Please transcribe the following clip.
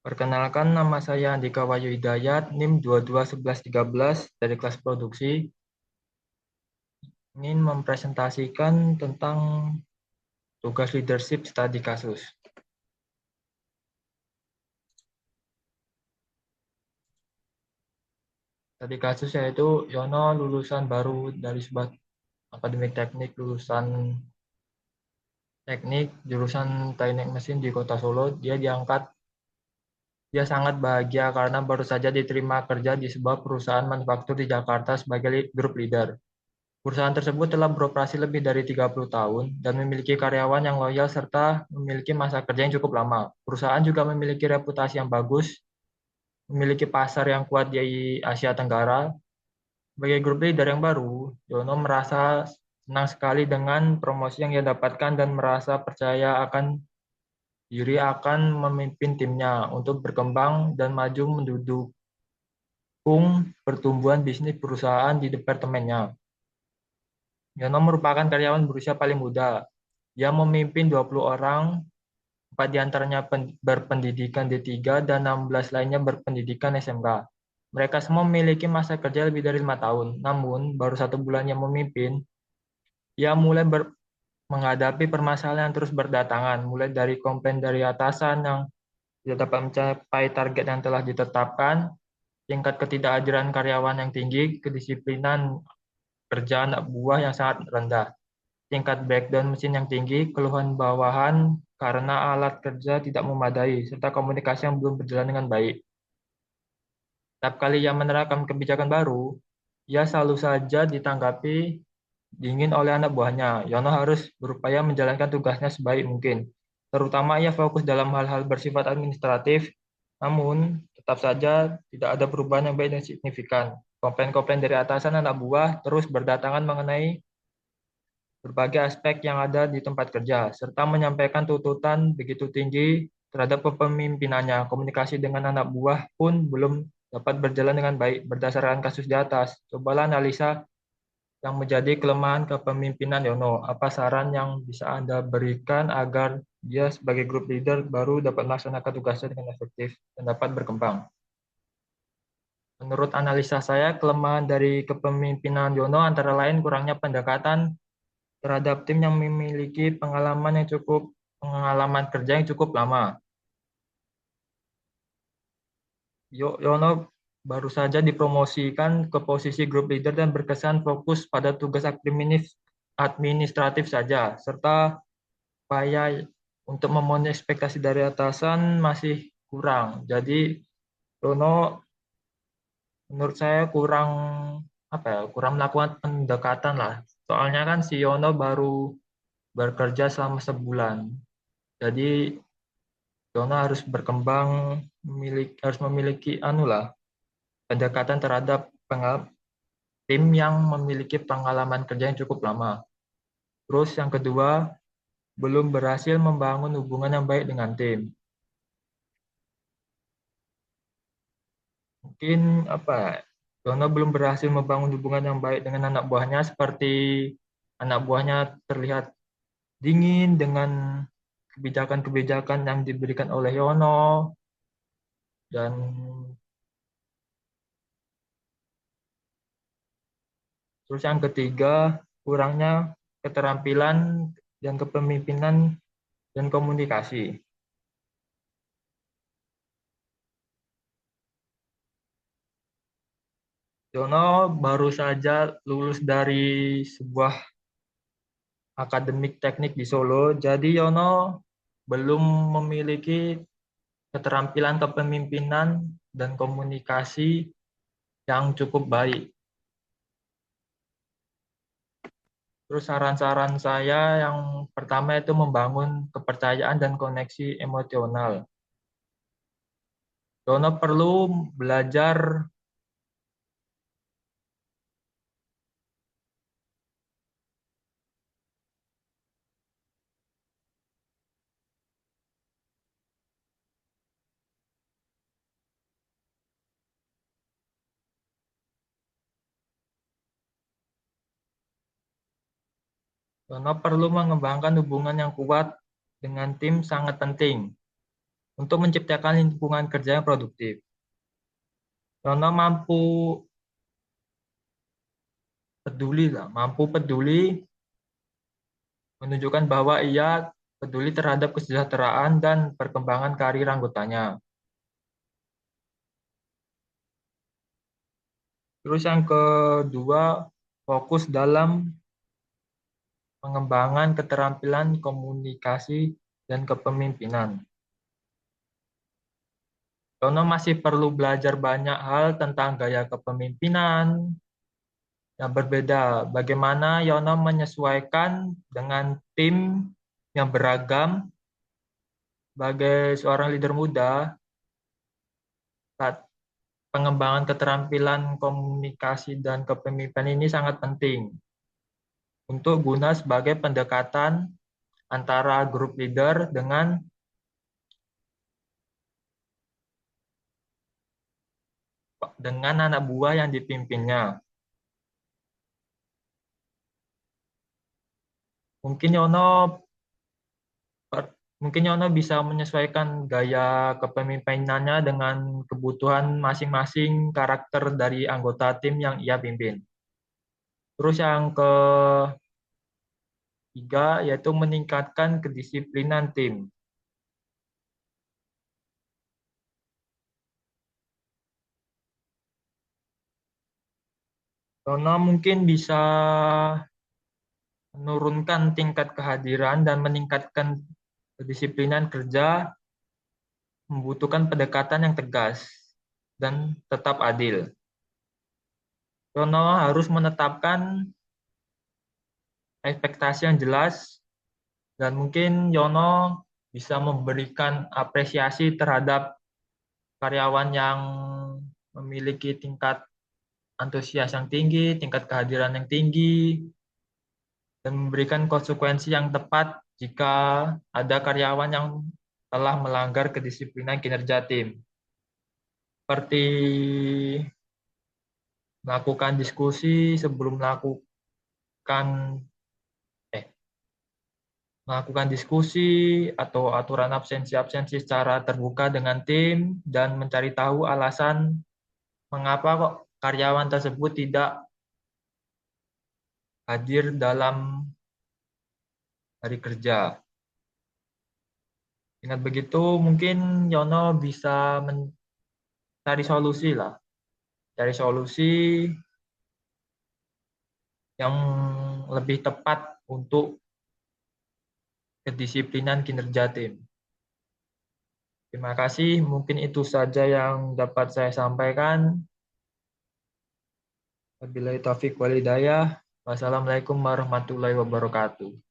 Perkenalkan, nama saya Andika Wahyu Hidayat, NIM 221113 dari kelas produksi. Ingin mempresentasikan tentang tugas leadership studi kasus. Studi kasus yaitu Yono lulusan baru dari sebuah akademik teknik, lulusan teknik jurusan teknik mesin di Kota Solo. Dia sangat bahagia karena baru saja diterima kerja di sebuah perusahaan manufaktur di Jakarta sebagai group leader. Perusahaan tersebut telah beroperasi lebih dari 30 tahun dan memiliki karyawan yang loyal serta memiliki masa kerja yang cukup lama. Perusahaan juga memiliki reputasi yang bagus, memiliki pasar yang kuat di Asia Tenggara. Sebagai grup leader yang baru, Yono merasa senang sekali dengan promosi yang ia dapatkan dan merasa percaya akan diri akan memimpin timnya untuk berkembang dan maju mendukung pertumbuhan bisnis perusahaan di departemennya. Yono merupakan karyawan berusia paling muda. Dia memimpin 20 orang, 4 diantaranya berpendidikan D3 dan 16 lainnya berpendidikan SMK. Mereka semua memiliki masa kerja lebih dari 5 tahun. Namun, baru 1 bulannya memimpin, ia mulai menghadapi permasalahan yang terus berdatangan, mulai dari komplain dari atasan yang tidak dapat mencapai target yang telah ditetapkan, tingkat ketidakadilan karyawan yang tinggi, kedisiplinan kerja anak buah yang sangat rendah, tingkat breakdown mesin yang tinggi, keluhan bawahan karena alat kerja tidak memadai, serta komunikasi yang belum berjalan dengan baik. Setiap kali ia menerapkan kebijakan baru, ia selalu saja ditanggapi dingin oleh anak buahnya. Yono harus berupaya menjalankan tugasnya sebaik mungkin. Terutama ia fokus dalam hal-hal bersifat administratif, namun tetap saja tidak ada perubahan yang baik dan signifikan. Komplain-komplain dari atasan anak buah terus berdatangan mengenai berbagai aspek yang ada di tempat kerja, serta menyampaikan tuntutan begitu tinggi terhadap kepemimpinannya. Komunikasi dengan anak buah pun belum dapat berjalan dengan baik berdasarkan kasus di atas. Cobalah analisa yang menjadi kelemahan kepemimpinan Yono. Apa saran yang bisa Anda berikan agar dia sebagai group leader baru dapat melaksanakan tugasnya dengan efektif dan dapat berkembang? Menurut analisa saya, kelemahan dari kepemimpinan Yono antara lain kurangnya pendekatan terhadap tim yang memiliki pengalaman kerja yang cukup lama. Yono baru saja dipromosikan ke posisi group leader dan berkesan fokus pada tugas administratif saja, serta upaya untuk memenuhi ekspektasi dari atasan masih kurang. Jadi Yono menurut saya kurang melakukan pendekatan lah. Soalnya kan si Yono baru bekerja selama sebulan. Jadi Yono harus berkembang, harus memiliki pendekatan terhadap tim yang memiliki pengalaman kerja yang cukup lama. Terus yang kedua, belum berhasil membangun hubungan yang baik dengan tim. Mungkin Yono belum berhasil membangun hubungan yang baik dengan anak buahnya, seperti anak buahnya terlihat dingin dengan kebijakan-kebijakan yang diberikan oleh Yono, dan terus yang ketiga, kurangnya keterampilan dan kepemimpinan dan komunikasi. Yono baru saja lulus dari sebuah akademik teknik di Solo, jadi Yono belum memiliki keterampilan kepemimpinan dan komunikasi yang cukup baik. Terus saran-saran saya yang pertama itu membangun kepercayaan dan koneksi emosional. Yono perlu belajar Yono perlu mengembangkan hubungan yang kuat dengan tim sangat penting. untuk menciptakan lingkungan kerja yang produktif. Yono mampu peduli menunjukkan bahwa ia peduli terhadap kesejahteraan dan perkembangan karir anggotanya. Terus yang kedua, fokus dalam pengembangan keterampilan komunikasi dan kepemimpinan. Yono masih perlu belajar banyak hal tentang gaya kepemimpinan yang berbeda. Bagaimana Yono menyesuaikan dengan tim yang beragam sebagai seorang leader muda, saat pengembangan keterampilan komunikasi dan kepemimpinan ini sangat penting untuk guna sebagai pendekatan antara grup leader dengan anak buah yang dipimpinnya. Mungkin Yono Mungkin Yono bisa menyesuaikan gaya kepemimpinannya dengan kebutuhan masing-masing karakter dari anggota tim yang ia pimpin. Terus yang ketiga yaitu meningkatkan kedisiplinan tim. Yono mungkin bisa menurunkan tingkat kehadiran dan meningkatkan kedisiplinan kerja, membutuhkan pendekatan yang tegas dan tetap adil. Yono harus menetapkan ekspektasi yang jelas dan mungkin Yono bisa memberikan apresiasi terhadap karyawan yang memiliki tingkat antusias yang tinggi, tingkat kehadiran yang tinggi, dan memberikan konsekuensi yang tepat jika ada karyawan yang telah melanggar kedisiplinan kinerja tim. Seperti melakukan diskusi sebelum eh, melakukan diskusi atau aturan absensi-absensi secara terbuka dengan tim dan mencari tahu alasan mengapa kok karyawan tersebut tidak hadir dalam hari kerja. Dengan begitu mungkin Yono bisa mencari solusi lah, cari solusi yang lebih tepat untuk kedisiplinan kinerja tim. Terima kasih, mungkin itu saja yang dapat saya sampaikan. Wabillahi taufiq wal hidayah. Wassalamualaikum warahmatullahi wabarakatuh.